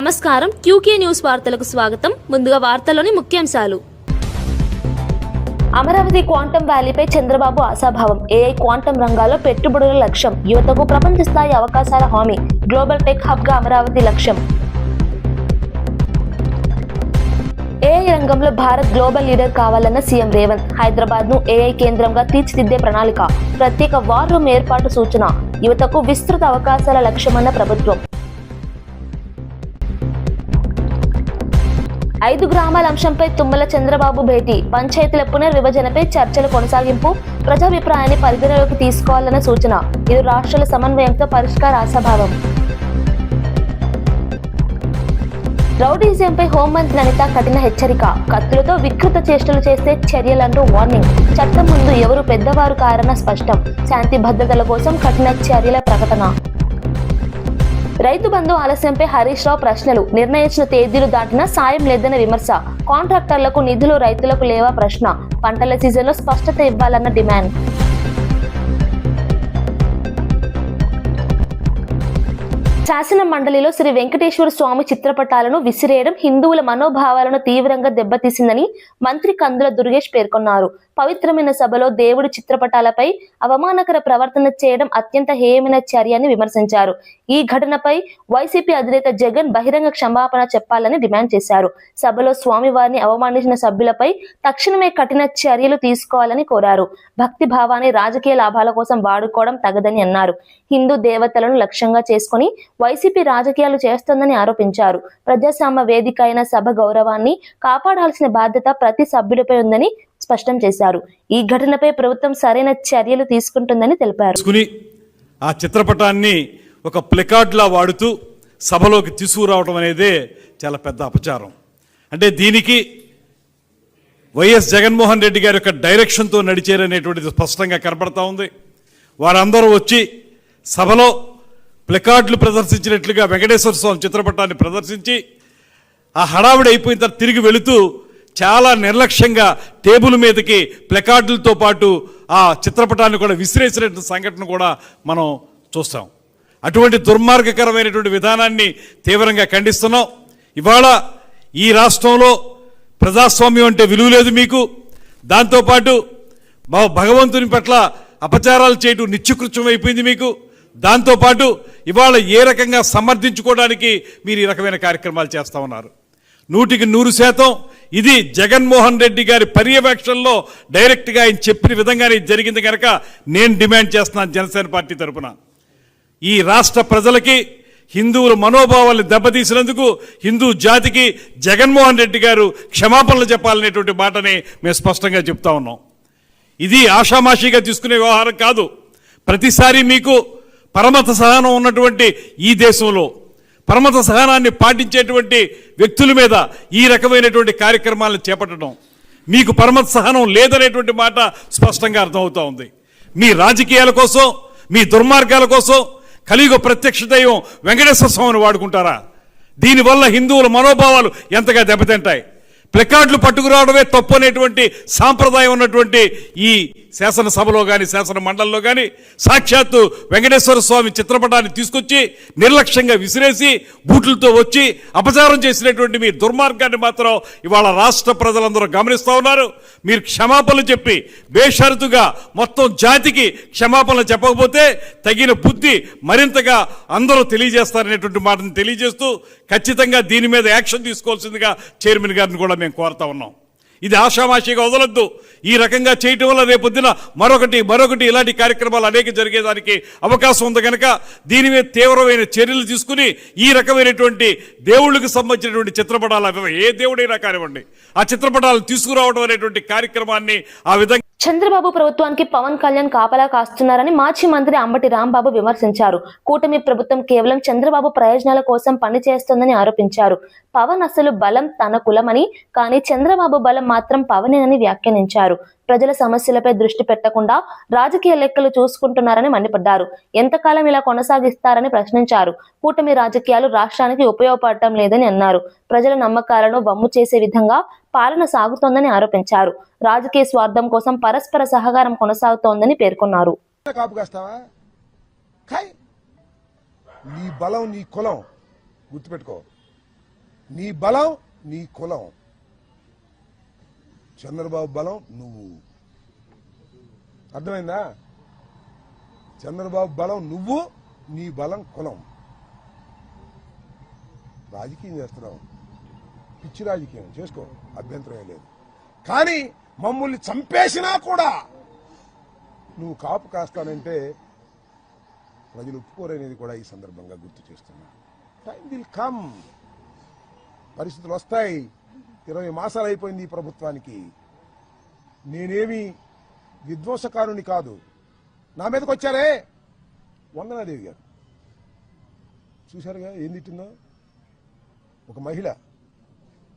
నమస్కారం QK news వార్తలకు స్వాగతం. ముందుగా వార్తల్లోని ముఖ్యాంశాలు. అమరావతి క్వాంటం వ్యాలీపై చంద్రబాబు ఆశాభావం. ఏఐ క్వాంటం రంగాల్లో పెట్టుబడుల లక్ష్యం. యువతకు ప్రపంచ స్థాయి అవకాశాల హామీ. గ్లోబల్ టెక్ హబ్ గా అమరావతి లక్ష్యం. ఏఐ రంగంలో భారత్ గ్లోబల్ లీడర్ కావాలన్న సీఎం రేవంత్. హైదరాబాద్ ను ఏఐ కేంద్రంగా తీర్చిదిద్దే ప్రణాళిక. ప్రత్యేక వార్ రూమ్ ఏర్పాటు సూచన. యువతకు విస్తృత అవకాశాల లక్ష్యమన్న ప్రభుత్వం. 5 గ్రామాల అంశంపై తుమ్మల చంద్రబాబు భేటీ. పంచాయతీల పునర్విభజనపై చర్చలు కొనసాగింపు. ప్రజాభిప్రాయాన్ని పరిగణలోకి తీసుకోవాలన్న సూచన. ఇరు రాష్ట్రాల సమన్వయంతో పరిష్కార ఆశాభావం. రౌడీజంపై హోంమంత్రి అనిత కఠిన హెచ్చరిక. కత్తులతో వికృత చేష్టలు చేస్తే చర్యలంటూ వార్నింగ్. చట్టం ముందు ఎవరు పెద్దవారు కారన్న స్పష్టం. శాంతి భద్రతల కోసం కఠిన చర్యల ప్రకటన. రైతు బంధు ఆలస్యంపై హరీష్ రావు ప్రశ్నలు. నిర్ణయించిన తేదీలు దాటినా సాయం లేదన్న విమర్శ. కాంట్రాక్టర్లకు నిధులు రైతులకు లేవా ప్రశ్న. పంటల సీజన్లో స్పష్టత ఇవ్వాలన్న డిమాండ్. శాసన మండలిలో శ్రీ వెంకటేశ్వర స్వామి చిత్రపటాలను విసిరేయడం హిందువుల మనోభావాలను తీవ్రంగా దెబ్బతీసిందని మంత్రి కందుల దుర్గేష్ పేర్కొన్నారు. పవిత్రమైన సభలో దేవుడి చిత్రపటాలపై అవమానకర ప్రవర్తన చేయడం అత్యంత హేయమైన చర్య అని విమర్శించారు. ఈ ఘటనపై వైసీపీ అధినేత జగన్ బహిరంగ క్షమాపణ చెప్పాలని డిమాండ్ చేశారు. సభలో స్వామివారిని అవమానించిన సభ్యులపై తక్షణమే కఠిన చర్యలు తీసుకోవాలని కోరారు. భక్తి భావాన్ని రాజకీయ లాభాల కోసం వాడుకోవడం తగదని అన్నారు. హిందూ దేవతలను లక్ష్యంగా చేసుకుని వైసీపీ రాజకీయాలు చేస్తోందని ఆరోపించారు. ప్రజాస్వామ్య వేదిక అయిన సభ గౌరవాన్ని కాపాడాల్సిన బాధ్యత ప్రతి సభ్యుడిపై ఉందని స్పష్టం చేశారు. ఈ ఘటనపై ప్రభుత్వం సరైన చర్యలు తీసుకుంటుందని తెలిపారు. ఆ చిత్రపటాన్ని ఒక ప్లకార్డ్ లా వాడుతూ సభలోకి తీసుకురావడం అనేదే చాలా పెద్ద అపచారం. అంటే దీనికి వైఎస్ జగన్మోహన్ రెడ్డి గారి యొక్క డైరెక్షన్తో నడిచేరనేటువంటిది స్పష్టంగా కనపడతా ఉంది. వారందరూ వచ్చి సభలో ప్లకార్డులు ప్రదర్శించినట్లుగా వెంకటేశ్వర స్వామి చిత్రపటాన్ని ప్రదర్శించి ఆ హడావిడి అయిపోయిన తర్వాత తిరిగి వెళుతూ చాలా నిర్లక్ష్యంగా టేబుల్ మీదకి ప్లకార్డులతో పాటు ఆ చిత్రపటాన్ని కూడా విసిరేసిన సంఘటన కూడా మనం చూస్తాం. అటువంటి దుర్మార్గకరమైనటువంటి విధానాన్ని తీవ్రంగా ఖండిస్తున్నాం. ఇవాళ ఈ రాష్ట్రంలో ప్రజాస్వామ్యం అంటే విలువ లేదు మీకు. దాంతోపాటు భగవంతుని పట్ల అపచారాలు చేయటం నిత్యకృత్యం అయిపోయింది మీకు. దాంతోపాటు ఇవాళ ఏ రకంగా సమర్థించుకోవడానికి మీరు ఈ రకమైన కార్యక్రమాలు చేస్తూ ఉన్నారు. 100% ఇది జగన్మోహన్ రెడ్డి గారి పర్యవేక్షణలో డైరెక్ట్గా ఆయన చెప్పిన విధంగానే జరిగింది కనుక నేను డిమాండ్ చేస్తున్నాను జనసేన పార్టీ తరఫున. ఈ రాష్ట్ర ప్రజలకి హిందువుల మనోభావాలను దెబ్బతీసినందుకు హిందూ జాతికి జగన్మోహన్ రెడ్డి గారు క్షమాపణలు చెప్పాలనేటువంటి మాటని మేము స్పష్టంగా చెప్తా ఉన్నాం. ఇది ఆషామాషిగా తీసుకునే వ్యవహారం కాదు. ప్రతిసారి మీకు పరమత సహనం ఉన్నటువంటి ఈ దేశంలో పరమత సహనాన్ని పాటించేటువంటి వ్యక్తుల మీద ఈ రకమైనటువంటి కార్యక్రమాలను చేపట్టడం మీకు పరమత సహనం లేదనేటువంటి మాట స్పష్టంగా అర్థమవుతూ ఉంది. మీ రాజకీయాల కోసం మీ దుర్మార్గాల కోసం కలియుగ ప్రత్యక్ష దైవం వెంకటేశ్వర స్వామిని వాడుకుంటారా? దీనివల్ల హిందువుల మనోభావాలు ఎంతగా దెబ్బతింటాయి. ప్లకార్డులు పట్టుకురావడమే తప్పు అనేటువంటి సాంప్రదాయం ఉన్నటువంటి ఈ శాసనసభలో కానీ శాసన మండలిలో కానీ సాక్షాత్తు వెంకటేశ్వర స్వామి చిత్రపటాన్ని తీసుకొచ్చి నిర్లక్ష్యంగా విసిరేసి బూట్లతో వచ్చి అపచారం చేసినటువంటి మీ దుర్మార్గాన్ని మాత్రం ఇవాళ రాష్ట్ర ప్రజలందరూ గమనిస్తూ ఉన్నారు. మీరు క్షమాపణలు చెప్పి బేషరతుగా మొత్తం జాతికి క్షమాపణలు చెప్పకపోతే తగిన బుద్ధి మరింతగా అందరూ తెలియజేస్తారనేటువంటి మాటను తెలియజేస్తూ ఖచ్చితంగా దీని మీద యాక్షన్ తీసుకోవాల్సిందిగా చైర్మన్ గారిని కూడా మేము కోరుతా ఉన్నాం. ఇది ఆషామాషిగా వదలొద్దు. ఈ రకంగా చేయటం వల్ల రేపొద్దున మరొకటి ఇలాంటి కార్యక్రమాలు అనేక జరిగేదానికి అవకాశం ఉంది కనుక దీని మీద తీవ్రమైన చర్యలు తీసుకుని ఈ రకమైనటువంటి దేవుళ్ళకి సంబంధించినటువంటి చిత్రపటాలు ఏ దేవుడైనా కానివ్వండి ఆ చిత్రపటాలు తీసుకురావడం అనేటువంటి కార్యక్రమాన్ని ఆ విధంగా చంద్రబాబు ప్రభుత్వానికి పవన్ కళ్యాణ్ కాపలా కాస్తున్నారని మాజీ మంత్రి అంబటి రాంబాబు విమర్శించారు. కూటమి ప్రభుత్వం కేవలం చంద్రబాబు ప్రయోజనాల కోసం పనిచేస్తోందని ఆరోపించారు. పవన్ అసలు బలం తన కులమని, కానీ చంద్రబాబు బలం మాత్రం పవనేనని వ్యాఖ్యానించారు. ప్రజల సమస్యలపై దృష్టి పెట్టకుండా రాజకీయ లెక్కలు చూసుకుంటున్నారని మండిపడ్డారు. ఎంతకాలం ఇలా కొనసాగిస్తారని ప్రశ్నించారు. కూటమి రాజకీయాలు రాష్ట్రానికి ఉపయోగపడటం లేదని అన్నారు. ప్రజల నమ్మకాలను వమ్ము చేసే విధంగా పాలన సాగుతోందని ఆరోపించారు. రాజకీయ స్వార్థం కోసం పరస్పర సహకారం కొనసాగుతోందని పేర్కొన్నారు. నీ బలం నీ కులం గుర్తుపెట్టుకో. నీ బలం నీ కులం. చంద్రబాబు బలం నువ్వు. అర్థమైందా? చంద్రబాబు బలం నువ్వు, నీ బలం కులం. రాజకీయం చేస్తున్నావు, పిచ్చి రాజకీయం చేసుకో, అభ్యంతరం లేదు. కానీ మమ్మల్ని చంపేసినా కూడా నువ్వు కాపు కాస్తానంటే ప్రజలు ఒప్పుకోరనేది కూడా ఈ సందర్భంగా గుర్తు చేస్తున్నా. టైం విల్ కమ్, పరిస్థితులు వస్తాయి. 20 మాసాలు అయిపోయింది ఈ ప్రభుత్వానికి. నేనేమి విధ్వంసకారుని కాదు. నా మీదకి వచ్చారే వందనాదేవి గారు, చూశారుగా ఏం తిట్టిందో ఒక మహిళ.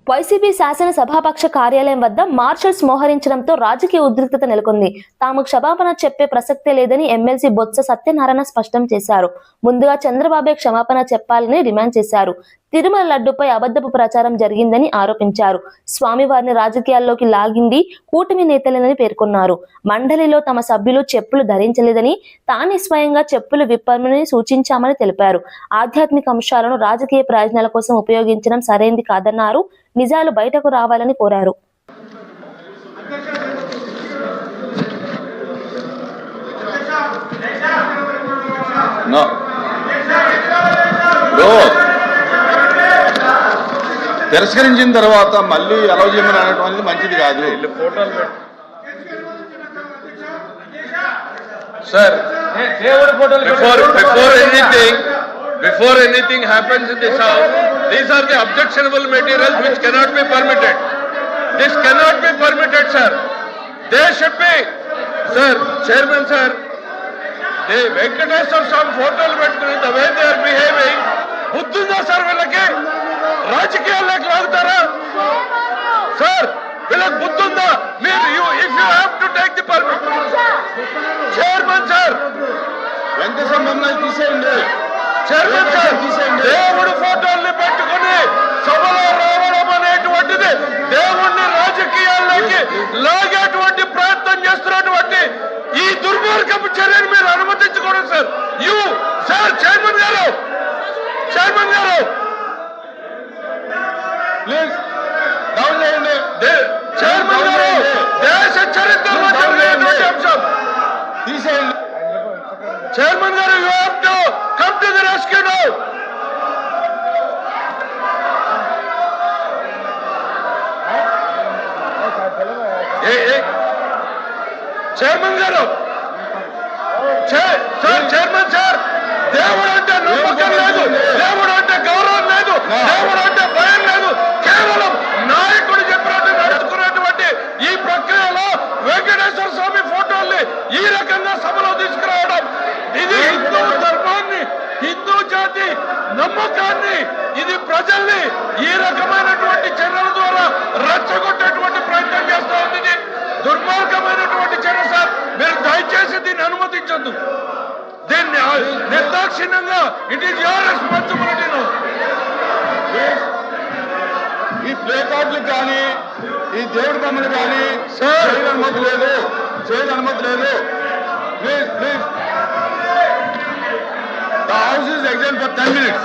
వైసీపీ శాసన సభాపక్ష కార్యాలయం వద్ద మార్షల్స్ మోహరించడంతో రాజకీయ ఉద్రిక్తత నెలకొంది. తాము క్షమాపణ చెప్పే ప్రసక్తే లేదని ఎమ్మెల్సీ బొత్స సత్యనారాయణ స్పష్టం చేశారు. ముందుగా చంద్రబాబే క్షమాపణ చెప్పాలని డిమాండ్ చేశారు. తిరుమల లడ్డుపై అబద్ధపు ప్రచారం జరిగిందని ఆరోపించారు. స్వామివారిని రాజకీయాల్లోకి లాగింది కూటమి నేతలేనని పేర్కొన్నారు. మండలిలో తమ సభ్యులు చెప్పులు ధరించలేదని, తానే స్వయంగా చెప్పులు విప్పమని సూచించామని తెలిపారు. ఆధ్యాత్మిక అంశాలను రాజకీయ ప్రయోజనాల కోసం ఉపయోగించడం సరైంది కాదన్నారు. నిజాలు బయటకు రావాలని కోరారు. తిరస్కరించిన తర్వాత మళ్ళీ అలౌ చేయమని అనడం అనేది మంచిది కాదు. Sir, before anything happens in this house, these are the objectionable materials which cannot be permitted. This cannot be permitted, sir. They should be, sir, Chairman sir, the Venkateswara Swami photos పెట్టుకుని the way they are behaving, బుద్ధుందా sir వీళ్ళకి? రాజకీయాల్లోకి లాగుతారా sir? వీళ్ళకి బుద్ధుందా? మీరు if you have to take the permit, chairman sir, Venkateswara మమ్మల్ని తీసేయండి. Chairman sir, దేవుడు ఫోటోల్ని పెట్టుకుని సభలో రావడం అనేటువంటిది దేవుణ్ణి రాజకీయాల్లోకి లాగేటువంటి ప్రయత్నం చేస్తున్నటువంటి ఈ దుర్మార్గపు చర్యను మీరు అనుమతించకూడదు సార్. యూ సార్, చైర్మన్ గారు, చైర్మన్ గారు ప్లీజ్ డౌన్ చేయండి. చైర్మన్ గారు, దేశ చరిత్రలో జరిగినటువంటి అంశం తీసేయండి. చైర్మన్ గారు, you have to come to the rescue now. Chairman గారు, సార్, చైర్మన్ సార్, దేవుడు అంటే నమ్మకం లేదు, దేవుడు అంటే గౌరవం లేదు, దేవుడు అంటే భయం లేదు. కేవలం నాయకుడు చెప్పినట్టు నడుచుకున్నటువంటి ఈ ప్రక్రియలో వెంకటేశ్వర స్వామి ఫోటోల్ని ఈ రకంగా సభలో తీసుకురావడం, ఇది హిందూ ధర్మాన్ని, హిందూ జాతి నమ్మకాన్ని, ఇది ప్రజల్ని ఈ రకమైనటువంటి చర్యల ద్వారా రెచ్చగొట్టేటువంటి ప్రయత్నం చేస్తూ ఉంది. ఇది దుర్మార్గమైనటువంటి చర్య సార్. మీరు దయచేసి దీన్ని అనుమతించొద్దు. దీన్ని నిర్దాక్షిణ్యంగా, ఇట్ ఈస్ యువర్ రెస్పాన్సిబిలిటీ. ఈ ప్లే కార్డులు కానీ, ఈ దేవుడి బొమ్మలు కానీ చేయని అనుమతి లేదు, చేయని అనుమతి లేదు. Please please, the house is exam for 10 minutes.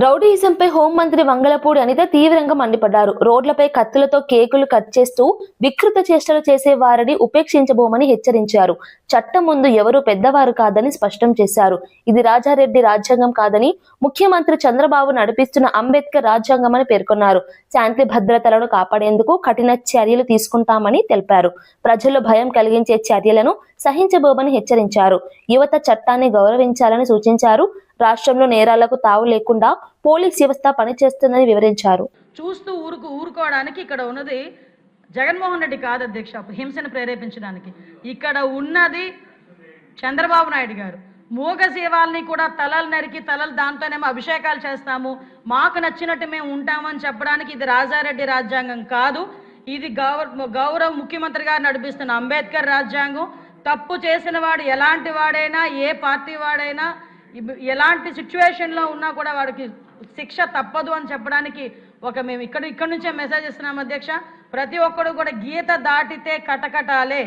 రౌడీయిజంపై హోంమంత్రి వంగలపూడి అనిత తీవ్రంగా మండిపడ్డారు. రోడ్లపై కత్తులతో కేకులు కట్ చేస్తూ వికృత చేష్టలు చేసే వారిని ఉపేక్షించబోమని హెచ్చరించారు. చట్టం ముందు ఎవరూ పెద్దవారు కాదని స్పష్టం చేశారు. ఇది రాజారెడ్డి రాజ్యాంగం కాదని, ముఖ్యమంత్రి చంద్రబాబు నడిపిస్తున్న అంబేద్కర్ రాజ్యాంగం అని పేర్కొన్నారు. శాంతి భద్రతలను కాపాడేందుకు కఠిన చర్యలు తీసుకుంటామని తెలిపారు. ప్రజల్లో భయం కలిగించే చర్యలను సహించబోమని హెచ్చరించారు. యువత చట్టాన్ని గౌరవించాలని సూచించారు. రాష్ట్రంలో నేరాలకు తావు లేకుండా పోలీస్ వ్యవస్థ పనిచేస్తుందని వివరించారు. చూస్తూ ఊరుకోవడానికి ఇక్కడ ఉన్నది జగన్మోహన్ రెడ్డి కాదు అధ్యక్ష, హింసను ప్రేరేపించడానికి. ఇక్కడ ఉన్నది చంద్రబాబు నాయుడు గారు. మూగ జీవాల్ని కూడా తలలు నరికి తలలు దాంతోనేమో అభిషేకాలు చేస్తాము, మాకు నచ్చినట్టు మేము ఉంటామని చెప్పడానికి ఇది రాజారెడ్డి రాజ్యాంగం కాదు. ఇది గౌరవ ముఖ్యమంత్రి గారు నడిపిస్తున్న అంబేద్కర్ రాజ్యాంగం. తప్పు చేసిన వాడు ఎలాంటి వాడైనా, ఏ పార్టీ వాడైనా, ఎలాంటి సిచ్యువేషన్లో ఉన్నా కూడా వాడికి శిక్ష తప్పదు అని చెప్పడానికి మేము ఇక్కడ నుంచే మెసేజ్ ఇస్తున్నాం అధ్యక్ష. ప్రతి ఒక్కరు కూడా గీత దాటితే కటకటాలే,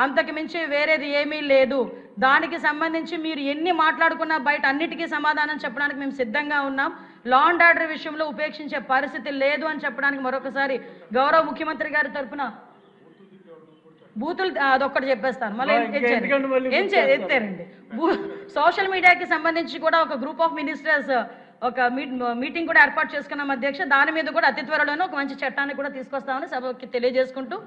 అంతకు మించి వేరేది ఏమీ లేదు. దానికి సంబంధించి మీరు ఎన్ని మాట్లాడుకున్నా బయట అన్నిటికీ సమాధానం చెప్పడానికి మేము సిద్ధంగా ఉన్నాం. లా అండ్ ఆర్డర్ విషయంలో ఉపేక్షించే పరిస్థితి లేదు అని చెప్పడానికి మరొకసారి గౌరవ ముఖ్యమంత్రి గారి తరఫున బూతులు అదొక్కటి చెప్పేస్తాను. మళ్ళీ ఎత్తారండి. సోషల్ మీడియాకి సంబంధించి కూడా ఒక గ్రూప్ ఆఫ్ మినిస్టర్స్ ఒక మీటింగ్ కూడా ఏర్పాటు చేసుకున్నాం అధ్యక్ష. దాని మీద కూడా అతి త్వరలోనే ఒక మంచి చట్టాన్ని కూడా తీసుకొస్తామని సభకి తెలియజేసుకుంటూ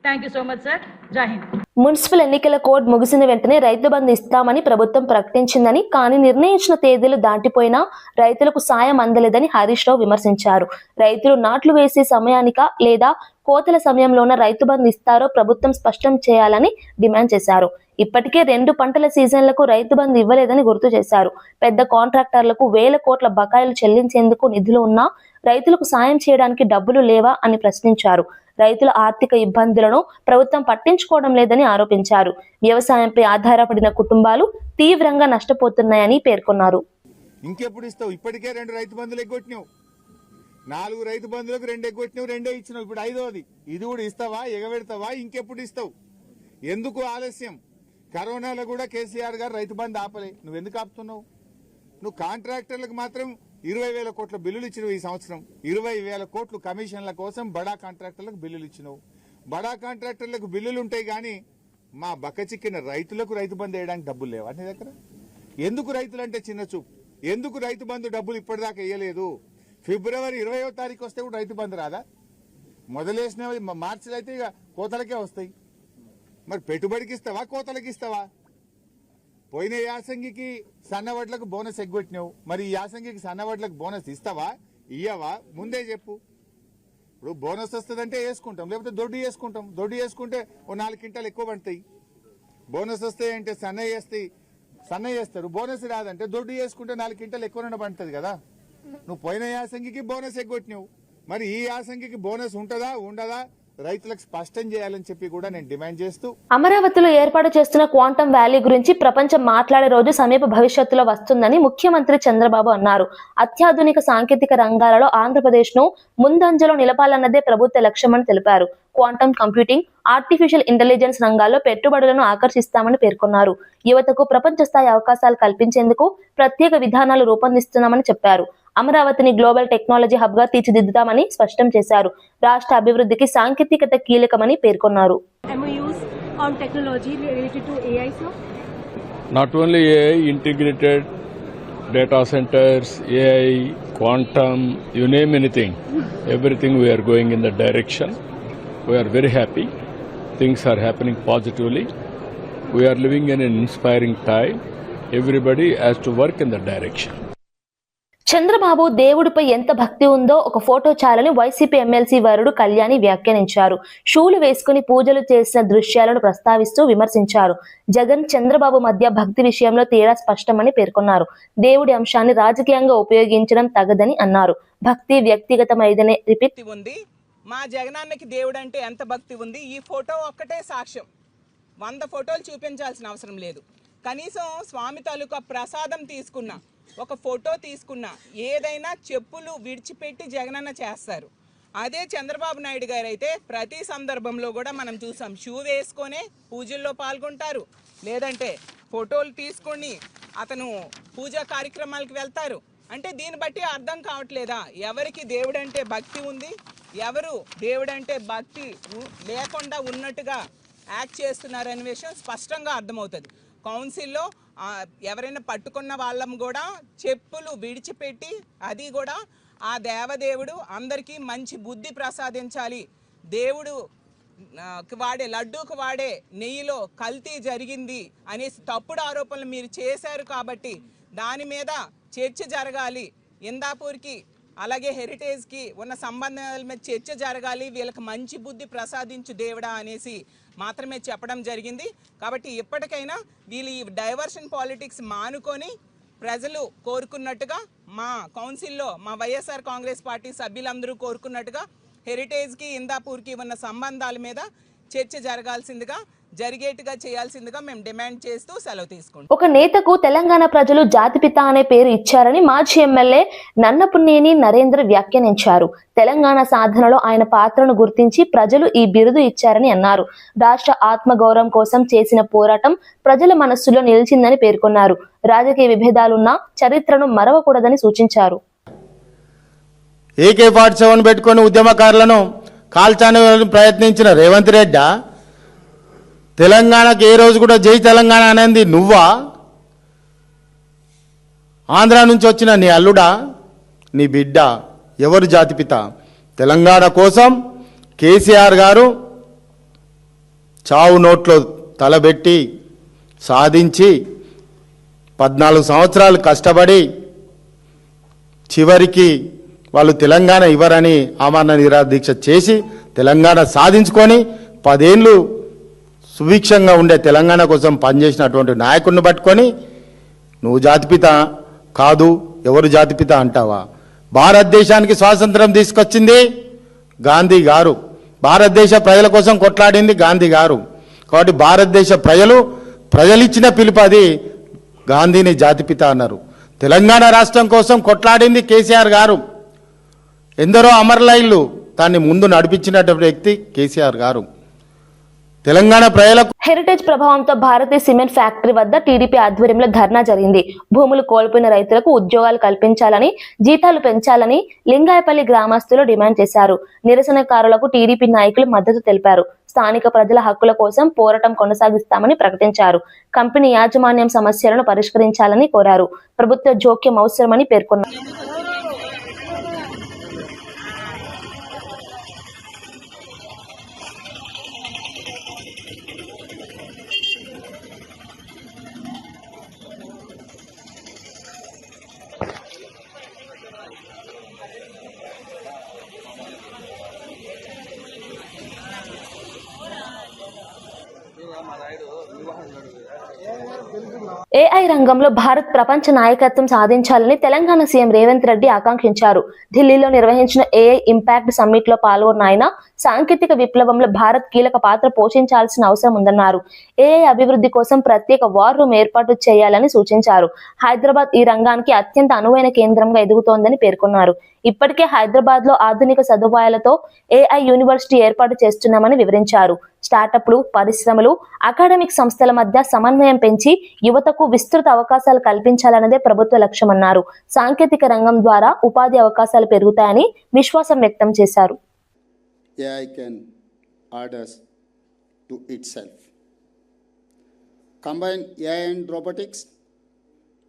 thank you so much sir. జై హింద్. మున్సిపల్ ఎన్నికల కోడ్ ముగిసిన వెంటనే రైతు బంధు ఇస్తామని ప్రభుత్వం ప్రకటించిందని, కానీ నిర్ణయించిన తేదీలు దాటిపోయినా రైతులకు సాయం అందలేదని హరీష్ రావు విమర్శించారు. రైతులు నాట్లు వేసే సమయానిక లేదా కోతల సమయంలోన రైతు బంధు ఇస్తారో ప్రభుత్వం స్పష్టం చేయాలని డిమాండ్ చేశారు. ఇప్పటికే 2 పంటల సీజన్లకు రైతు బంధు ఇవ్వలేదని గుర్తు చేశారు. పెద్ద కాంట్రాక్టర్లకు 1000 కోట్ల బకాయిలు చెల్లించేందుకు నిధులు ఉన్నా రైతులకు సాయం చేయడానికి డబ్బులు లేవా అని ప్రశ్నించారు. రైతుల ఆర్థిక ఇబ్బందులను ప్రభుత్వం పట్టించుకోవడం లేదని ఆరోపించారు. వ్యవసాయంపై ఆధారపడిన కుటుంబాలు తీవ్రంగా నష్టపోతున్నాయని పేర్కొన్నారు. ఇంకెప్పుడు ఇస్తావు? ఇప్పటికే 2 రైతు బంధులు ఎగ్గొట్టినావు, 4 రైతు బంధులకు 2 ఎగ్గొట్టినావు, 2 ఇచ్చినావు, ఇప్పుడు 5వది. ఇది కూడా ఇస్తావా? ఎగబెడతావా? ఇంకెప్పుడు ఇస్తావు? ఎందుకు ఆలస్యం? కరోనాలో కూడా కేసీఆర్ గారు రైతు బంధు ఆపలే, నువ్వెందుకు ఆపుతున్నావు? నువ్వు కాంట్రాక్టర్లకు మాత్రం 20,000 కోట్ల బిల్లులు ఇచ్చినావు. ఈ సంవత్సరం 20,000 కోట్లు కమిషన్ల కోసం బడా కాంట్రాక్టర్లకు బిల్లులు ఇచ్చినావు. బడా కాంట్రాక్టర్లకు బిల్లులు ఉంటాయి కానీ మా బక్కచిక్కిన రైతులకు రైతు బంధు వేయడానికి డబ్బులు లేవా నీ దగ్గర? ఎందుకు రైతులంటే చిన్న చూపు? ఎందుకు రైతు బంధు డబ్బులు ఇప్పటిదాకా వేయలేదు? ఫిబ్రవరి 20వ తారీఖు వస్తే కూడా రైతు బంధు రాదా? మొదలేసినవి మార్చిలో అయితే ఇక కోతలకే వస్తాయి. మరి పెట్టుబడికి ఇస్తావా, కోతలకి ఇస్తావా? పోయిన యాసంగికి సన్నవడ్లకు బోనస్ ఎగ్గొట్టినావు, మరి ఈ యాసంగికి సన్నవడ్లకు బోనస్ ఇస్తావా, ఇయ్యవా? ముందే చెప్పు. ఇప్పుడు బోనస్ వస్తుందంటే వేసుకుంటాం, లేకపోతే దొడ్డు వేసుకుంటాం. దొడ్డు వేసుకుంటే ఓ 4 క్వింటాలు ఎక్కువ పడతాయి. బోనస్ వస్తాయంటే సన్నయ్య వేస్తారు. బోనస్ రాదంటే దొడ్డు వేసుకుంటే 4 క్వింటాలు ఎక్కువ పడుతుంది కదా. నువ్వు పోయిన యాసంగికి బోనస్ ఎగ్గొట్టినావు, మరి ఈ యాసంగికి బోనస్ ఉంటుందా ఉండదా రైతులకు స్పష్టం చేయాలని చెప్పి కూడా నేను డిమాండ్ చేస్తూ, అమరావతిలో ఏర్పాటు చేస్తున్న క్వాంటమ్ వ్యాలీ గురించి ప్రపంచం మాట్లాడే రోజు సమీప భవిష్యత్తులో వస్తుందని ముఖ్యమంత్రి చంద్రబాబు అన్నారు. అత్యాధునిక సాంకేతిక రంగాలలో ఆంధ్రప్రదేశ్ ను ముందంజలో నిలపాలన్నదే ప్రభుత్వ లక్ష్యమని తెలిపారు. క్వాంటమ్ కంప్యూటింగ్, ఆర్టిఫిషియల్ ఇంటెలిజెన్స్ రంగాల్లో పెట్టుబడులను ఆకర్షిస్తామని పేర్కొన్నారు. యువతకు ప్రపంచ స్థాయి అవకాశాలు కల్పించేందుకు ప్రత్యేక విధానాలు రూపొందిస్తున్నామని చెప్పారు. అమరావతిని గ్లోబల్ టెక్నాలజీ హబ్ గా తీర్చిదిద్దుతామని స్పష్టం చేశారు. రాష్ట్ర అభివృద్ధికి సాంకేతికత కీలకమని పేర్కొన్నారు. Not only AI, integrated data centers, AI, quantum, you name anything, everything we are going in the direction. We are very happy. Things are happening positively. We are living in an inspiring time. Everybody has to work in the direction. Chandrababu దేవుడిపై ఎంత భక్తి ఉందో ఒక photo చాలని YCP MLC వరుడు కళ్యాణి వ్యాఖ్యానించారు. షూలు వేసుకుని పూజలు చేసిన దృశ్యాలను ప్రస్తావిస్తూ విమర్శించారు. జగన్ చంద్రబాబు మధ్య భక్తి విషయంలో తేడా స్పష్టమని పేర్కొన్నారు. దేవుడి అంశాన్ని రాజకీయంగా ఉపయోగించడం తగదని అన్నారు. భక్తి వ్యక్తిగతమైదనే రిపీట్ ఉంది. మా జగనాన్నకి దేవుడు అంటే ఎంత భక్తి ఉంది, ఈ ఫోటో ఒక్కటే సాక్ష్యం. 100 ఫోటోలు చూపించాల్సిన అవసరం లేదు. కనీసం స్వామి తాలూకా ప్రసాదం తీసుకున్నా, ఒక ఫోటో తీసుకున్నా, ఏదైనా చెప్పులు విడిచిపెట్టి జగనన్న చేస్తారు. అదే చంద్రబాబు నాయుడు గారు అయితే ప్రతి సందర్భంలో కూడా మనం చూసాం, షూ వేసుకొనే పూజల్లో పాల్గొంటారు, లేదంటే ఫోటోలు తీసుకొని అతను పూజా కార్యక్రమాలకు వెళ్తారు. అంటే దీన్ని బట్టి అర్థం కావట్లేదా ఎవరికి దేవుడంటే భక్తి ఉంది, ఎవరు దేవుడంటే భక్తి లేకుండా ఉన్నట్టుగా యాక్ట్ చేస్తున్నారనే విషయం స్పష్టంగా అర్థమవుతుంది. కౌన్సిల్లో ఎవరైనా పట్టుకున్న వాళ్ళం కూడా చెప్పులు విడిచిపెట్టి, అది కూడా ఆ దేవదేవుడు అందరికీ మంచి బుద్ధి ప్రసాదించాలి, దేవుడు వాడే లడ్డూకు వాడే నెయ్యిలో కల్తీ జరిగింది అనేసి తప్పుడు ఆరోపణలు మీరు చేశారు కాబట్టి దాని మీద చర్చ జరగాలి. ఇందాపూర్కి అలాగే హెరిటేజ్కి ఉన్న సంబంధాల మీద చర్చ జరగాలి, వీళ్ళకి మంచి బుద్ధి ప్రసాదించు దేవుడా అనేసి మాత్రమే చెప్పడం జరిగింది. కాబట్టి ఇప్పటికైనా వీళ్ళు ఈ డైవర్షన్ పాలిటిక్స్ మానుకొని ప్రజలు కోరుకున్నట్టుగా, మా కౌన్సిల్లో మా వైఎస్ఆర్ కాంగ్రెస్ పార్టీ సభ్యులందరూ కోరుకున్నట్టుగా హెరిటేజ్కి ఇందాపూర్కి ఉన్న సంబంధాల మీద చర్చ జరగాల్సిందిగా, జరిగేట్టుగా చేయాల్సిందిగా మేము డిమాండ్ చేస్తూ సెలవు తీసుకుంటాం. ఒక నేతకు తెలంగాణ ప్రజలు జాతిపిత అనే పేరు ఇచ్చారని మాజీ ఎమ్మెల్యే నన్నపునేని నరేంద్ర వ్యాఖ్యానించారు. తెలంగాణ సాధనలో ఆయన పాత్రను గుర్తించి ప్రజలు ఈ బిరుదు ఇచ్చారని అన్నారు. రాష్ట్ర ఆత్మగౌరవం కోసం చేసిన పోరాటం ప్రజల మనస్సులో నిలిచిందని పేర్కొన్నారు. రాజకీయ విభేదాలున్న చరిత్రను మరవకూడదని సూచించారు. AK-47 పెట్టుకొని ఉద్యమకారులను కాల్చాలని ప్రయత్నించిన రేవంత్ రెడ్డి తెలంగాణకు ఏ రోజు కూడా జై తెలంగాణ అనేది నువ్వా? ఆంధ్ర నుంచి వచ్చిన నీ అల్లుడా, నీ బిడ్డ? ఎవరు జాతిపిత? తెలంగాణ కోసం కేసీఆర్ గారు చావు నోట్లో తలబెట్టి సాధించి 14 సంవత్సరాలు కష్టపడి చివరికి వాళ్ళు తెలంగాణ ఇవ్వరని ఆమరణ నిరాహార దీక్ష చేసి తెలంగాణ సాధించుకొని 10 ఏళ్ళు సుభిక్షంగా ఉండే తెలంగాణ కోసం పనిచేసినటువంటి నాయకుడిని పట్టుకొని నువ్వు జాతిపిత కాదు, ఎవరు జాతిపిత అంటావా? భారతదేశానికి స్వాతంత్రం తీసుకొచ్చింది గాంధీ గారు, భారతదేశ ప్రజల కోసం కొట్లాడింది గాంధీ గారు. కాబట్టి భారతదేశ ప్రజలిచ్చిన పిలుపు అది, గాంధీని జాతిపిత అన్నారు. తెలంగాణ రాష్ట్రం కోసం కొట్లాడింది కేసీఆర్ గారు. ఎందరో అమరలైళ్ళు దాన్ని ముందు నడిపించినటువంటి వ్యక్తి కేసీఆర్ గారు. తెలంగాణ ప్రజలకు హెరిటేజ్ ప్రభావంతో భారతీయ సిమెంట్ ఫ్యాక్టరీ వద్ద టీడీపీ ఆధ్వర్యంలో ధర్నా జరిగింది. భూములు కోల్పోయిన రైతులకు ఉద్యోగాలు కల్పించాలని, జీతాలు పెంచాలని లింగాయపల్లి గ్రామస్తులు డిమాండ్ చేశారు. నిరసనకారులకు టీడీపీ నాయకులు మద్దతు తెలిపారు. స్థానిక ప్రజల హక్కుల కోసం పోరాటం కొనసాగిస్తామని ప్రకటించారు. కంపెనీ యాజమాన్యం సమస్యలను పరిష్కరించాలని కోరారు. ప్రభుత్వ జోక్యం అవసరమని పేర్కొన్నారు. ఏఐ రంగంలో భారత్ ప్రపంచ నాయకత్వం సాధించాలని తెలంగాణ సీఎం రేవంత్ రెడ్డి ఆకాంక్షించారు. ఢిల్లీలో నిర్వహించిన ఏఐ ఇంపాక్ట్ సమ్మిట్ లో పాల్గొన్న ఆయన సాంకేతిక విప్లవంలో భారత్ కీలక పాత్ర పోషించాల్సిన అవసరం ఉందన్నారు. ఏఐ అభివృద్ధి కోసం ప్రత్యేక వార్ రూమ్ ఏర్పాటు చేయాలని సూచించారు. హైదరాబాద్ ఈ రంగానికి అత్యంత అనువైన కేంద్రంగా ఎదుగుతోందని పేర్కొన్నారు. ఇప్పటికే హైదరాబాద్ లో ఆధునిక సదుపాయాలతో ఏఐ యూనివర్సిటీ ఏర్పాటు చేస్తున్నామని వివరించారు. స్టార్టప్లు, పరిశ్రమలు, అకాడమిక్ సంస్థల మధ్య సమన్వయం పెంచి యువతకు విస్తృత అవకాశాలు కల్పించాలన్నదే ప్రభుత్వ లక్ష్యమన్నారు. సాంకేతిక రంగం ద్వారా ఉపాధి అవకాశాలు పెరుగుతాయని విశ్వాసం వ్యక్తం చేశారు. AI can add us to itself. Combine AI and robotics,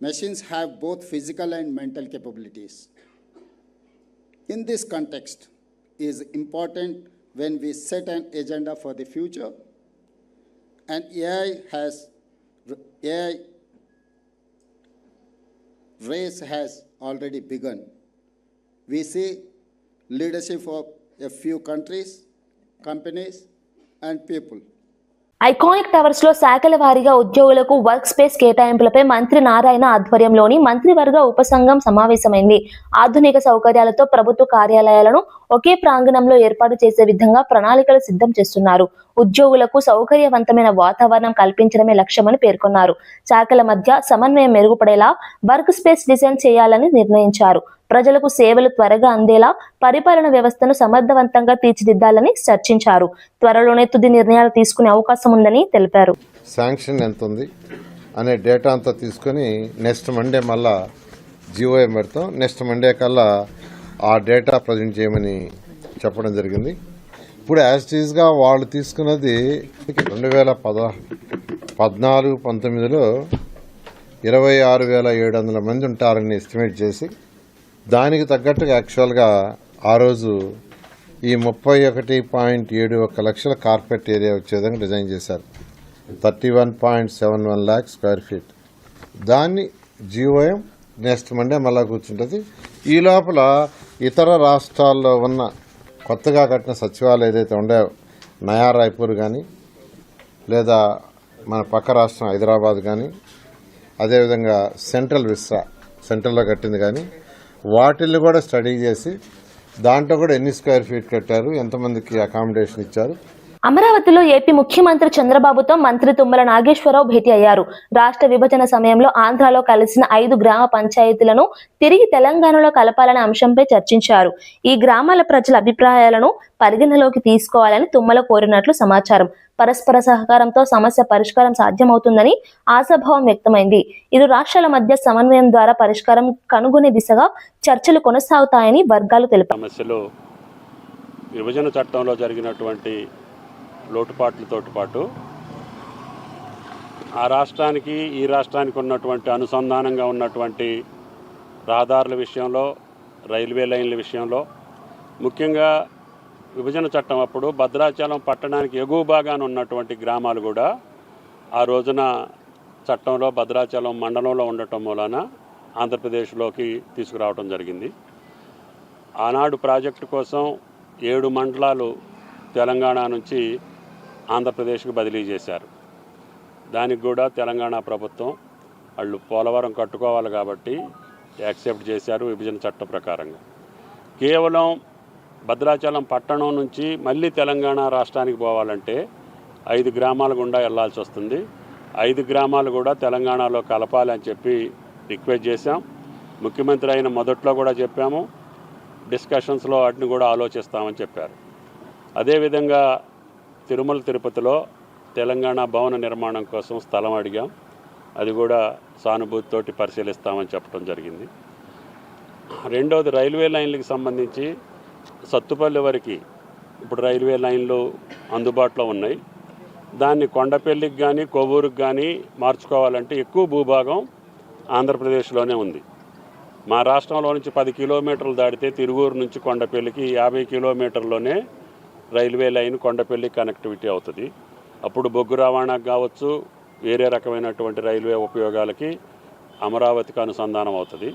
machines have both physical and mental capabilities. In this context, it is important when we set an agenda for the future, and AI race has already begun. We see leadership of a few countries, companies, and people. Iconic towers లో శాఖల వారీగా ఉద్యోగులకు work space కేటాయింపులపై మంత్రి నారాయణ ఆధ్వర్యంలోని మంత్రివర్గ ఉపసంఘం సమావేశమైంది. ఆధునిక సౌకర్యాలతో ప్రభుత్వ కార్యాలయాలను ఒకే ప్రాంగణంలో ఏర్పాటు చేసే విధంగా ప్రణాళికలు సిద్ధం చేస్తున్నారు. ఉద్యోగులకు సౌకర్యవంతమైన వాతావరణం కల్పించడమే లక్ష్యమని పేర్కొన్నారు. శాఖల మధ్య సమన్వయం మెరుగుపడేలా వర్క్ స్పేస్ డిజైన్ చేయాలని నిర్ణయించారు. ప్రజలకు సేవలు త్వరగా అందేలా పరిపాలన వ్యవస్థను సమర్థవంతంగా తీర్చిదిద్దాలని చర్చించారు. త్వరలోనే తుది నిర్ణయాలు తీసుకునే అవకాశం ఉందని తెలిపారు. శాంక్షన్ ఎంత ఉంది అనే డేటా అంతా తీసుకుని నెక్స్ట్ మండే మళ్ళా జీఓఎం పెడతాం. నెక్స్ట్ మండే కల్లా ఆ డేటా ప్రజెంట్ చేయమని చెప్పడం జరిగింది. ఇప్పుడు యాజ్ ఇట్ ఈజ్గా వాళ్ళు తీసుకున్నది 2014-19లో 26,700 మంది ఉంటారని ఎస్టిమేట్ చేసి దానికి తగ్గట్టుగా యాక్చువల్గా ఆ రోజు ఈ 31.71 లక్షల కార్పెట్ ఏరియా వచ్చే విధంగా డిజైన్ చేశారు. 31.71 lakh square feet. దాన్ని జీఓఎం నెక్స్ట్ మండే మళ్ళా కూర్చుంటుంది. ఈ లోపల ఇతర రాష్ట్రాల్లో ఉన్న కొత్తగా కట్టిన సచివాలయం ఏదైతే ఉండే నయా రాయ్పూర్ కానీ లేదా మన పక్క రాష్ట్రం హైదరాబాద్ కానీ అదేవిధంగా సెంట్రల్లో కట్టింది కానీ వాటిల్ని కూడా స్టడీ చేసి దాంట్లో కూడా ఎన్ని స్క్వేర్ ఫీట్ కట్టారు, ఎంతమందికి అకామిడేషన్ ఇచ్చారు. అమరావతిలో ఏపీ ముఖ్యమంత్రి చంద్రబాబుతో మంత్రి తుమ్మల నాగేశ్వరరావు భేటీ అయ్యారు. రాష్ట్ర విభజన సమయంలో ఆంధ్రాలో కలిసిన 5 గ్రామ పంచాయతీలను తిరిగి తెలంగాణలో కలపాలనే అంశంపై చర్చించారు. ఈ గ్రామాల ప్రజల అభిప్రాయాలను పరిగణలోకి తీసుకోవాలని తుమ్మల కోరినట్లు సమాచారం. పరస్పర సహకారంతో సమస్య పరిష్కారం సాధ్యమవుతుందని ఆశాభావం వ్యక్తమైంది. ఇరు రాష్ట్రాల మధ్య సమన్వయం ద్వారా పరిష్కారం కనుగొనే దిశగా చర్చలు కొనసాగుతాయని వర్గాలు తెలిపారు. సమస్యలు విభజన చట్టంలో జరిగినటువంటి లోటుపాట్లతో పాటు ఆ రాష్ట్రానికి ఈ రాష్ట్రానికి ఉన్నటువంటి అనుసంధానంగా ఉన్నటువంటి రహదారుల విషయంలో, రైల్వే లైన్ల విషయంలో, ముఖ్యంగా విభజన చట్టం అప్పుడు భద్రాచలం పట్టణానికి ఎగువ భాగాన ఉన్నటువంటి గ్రామాలు కూడా ఆ రోజున చట్టంలో భద్రాచలం మండలంలో ఉండటం మూలాన ఆంధ్రప్రదేశ్లోకి తీసుకురావడం జరిగింది. ఆనాడు ప్రాజెక్టు కోసం 7 మండలాలు తెలంగాణ నుంచి ఆంధ్రప్రదేశ్కి బదిలీ చేశారు. దానికి కూడా తెలంగాణ ప్రభుత్వం వాళ్ళు పోలవరం కట్టుకోవాలి కాబట్టి యాక్సెప్ట్ చేశారు విభజన చట్టం ప్రకారంగా. కేవలం భద్రాచలం పట్టణం నుంచి మళ్ళీ తెలంగాణ రాష్ట్రానికి పోవాలంటే 5 గ్రామాల గుండా వెళ్లాల్సి వస్తుంది. 5 గ్రామాలు కూడా తెలంగాణలో కలపాలి అని చెప్పి రిక్వెస్ట్ చేశాం. ముఖ్యమంత్రి అయిన మొదట్లో కూడా చెప్పాము, డిస్కషన్స్లో వాటిని కూడా ఆలోచిస్తామని చెప్పారు. అదేవిధంగా తిరుమల తిరుపతిలో తెలంగాణ భవన నిర్మాణం కోసం స్థలం అడిగాం. అది కూడా సానుభూతితోటి పరిశీలిస్తామని చెప్పడం జరిగింది. రెండవది రైల్వే లైన్లకు సంబంధించి సత్తుపల్లి వరకు ఇప్పుడు రైల్వే లైన్లు అందుబాటులో ఉన్నాయి. దాన్ని కొండపల్లికి కానీ కొవ్వూరుకి కానీ మార్చుకోవాలంటే ఎక్కువ భూభాగం ఆంధ్రప్రదేశ్లోనే ఉంది. మా రాష్ట్రంలో నుంచి 10 కిలోమీటర్లు దాటితే తిరువూరు నుంచి కొండపల్లికి 50 కిలోమీటర్లోనే రైల్వే లైన్ కొండపల్లి కనెక్టివిటీ అవుతుంది. అప్పుడు బొగ్గు రవాణాకు కావచ్చు, వేరే రకమైనటువంటి రైల్వే ఉపయోగాలకి అమరావతికి అనుసంధానం అవుతుంది.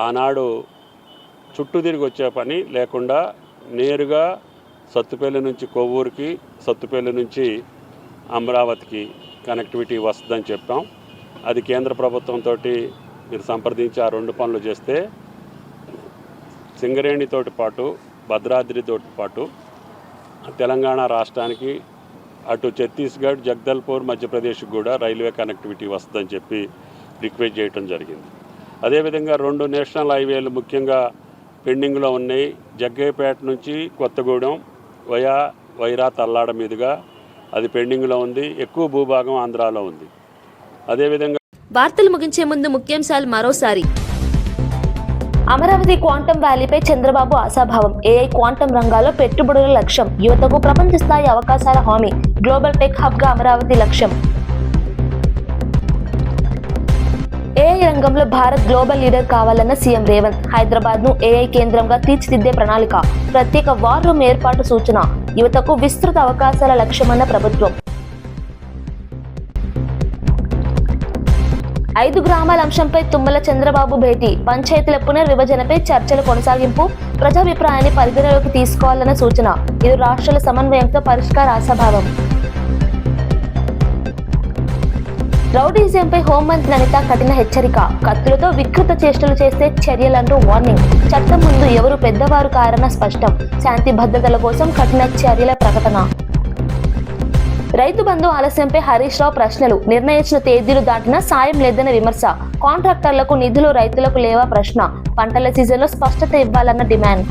ఆనాడు చుట్టూ తిరిగి వచ్చే పని లేకుండా నేరుగా సత్తుపల్లి నుంచి కొవ్వూరుకి, సత్తుపల్లి నుంచి అమరావతికి కనెక్టివిటీ వస్తుందని చెప్పాం. అది కేంద్ర ప్రభుత్వంతో మీరు సంప్రదించి ఆ 2 పనులు చేస్తే సింగరేణితోటి పాటు భద్రాద్రితోటి పాటు తెలంగాణ రాష్ట్రానికి అటు ఛత్తీస్గఢ్, జగదల్పూర్, మధ్యప్రదేశ్కి కూడా రైల్వే కనెక్టివిటీ వస్తుందని చెప్పి రిక్వెస్ట్ చేయడం జరిగింది. అదేవిధంగా 2 నేషనల్ హైవేలు ముఖ్యంగా పెండింగ్లో ఉన్నాయి. జగ్గయ్యపేట నుంచి కొత్తగూడెం వైరా తల్లాడ మీదుగా అది పెండింగ్లో ఉంది. ఎక్కువ భూభాగం ఆంధ్రాలో ఉంది. అదేవిధంగా వార్తలు ముగించే ముందు ముఖ్యాంశాలు మరోసారి. అమరావతి క్వాంటమ్ వ్యాలీపై చంద్రబాబు ఆశాభావం. ఏఐ క్వాంటమ్ రంగాల్లో పెట్టుబడుల లక్ష్యం. యువతకు ప్రపంచ స్థాయి అవకాశాల హామీ. గ్లోబల్ టెక్ హబ్ గా అమరావతి లక్ష్యం. ఏఐ రంగంలో భారత్ గ్లోబల్ లీడర్ కావాలన్న సీఎం రేవంత్. హైదరాబాద్ ను ఏఐ కేంద్రంగా తీర్చిదిద్దే ప్రణాళిక. ప్రత్యేక వార్ రూమ్ ఏర్పాటు సూచన. యువతకు విస్తృత అవకాశాల లక్ష్యమన్న ప్రభుత్వం. 5 గ్రామాల అంశంపై తుమ్మల చంద్రబాబు భేటీ. పంచాయతీల పునర్విభజనపై చర్చల కొనసాగింపు. ప్రజాభిప్రాయాన్ని పరిగణలోకి తీసుకోవాలన్న సూచన. ఇరు రాష్ట్రాల సమన్వయంతో పరిష్కార ఆశాభావం. రౌడీజంపై హోంమంత్రి అనిత కఠిన హెచ్చరిక. కత్తులతో వికృత చేష్టలు చేస్తే చర్యలంటూ వార్నింగ్. చట్టం ముందు ఎవరు పెద్దవారు కారన్న స్పష్టం. శాంతి భద్రతల కోసం కఠిన చర్యల ప్రకటన. రైతు బంధు ఆలస్యంపై హరీష్ రావు ప్రశ్నలు. నిర్ణయించిన తేదీలు దాటినా సాయం లేదన్న విమర్శ. కాంట్రాక్టర్లకు నిధులు రైతులకు లేవా ప్రశ్న. పంటల సీజన్లో స్పష్టత ఇవ్వాలన్న డిమాండ్.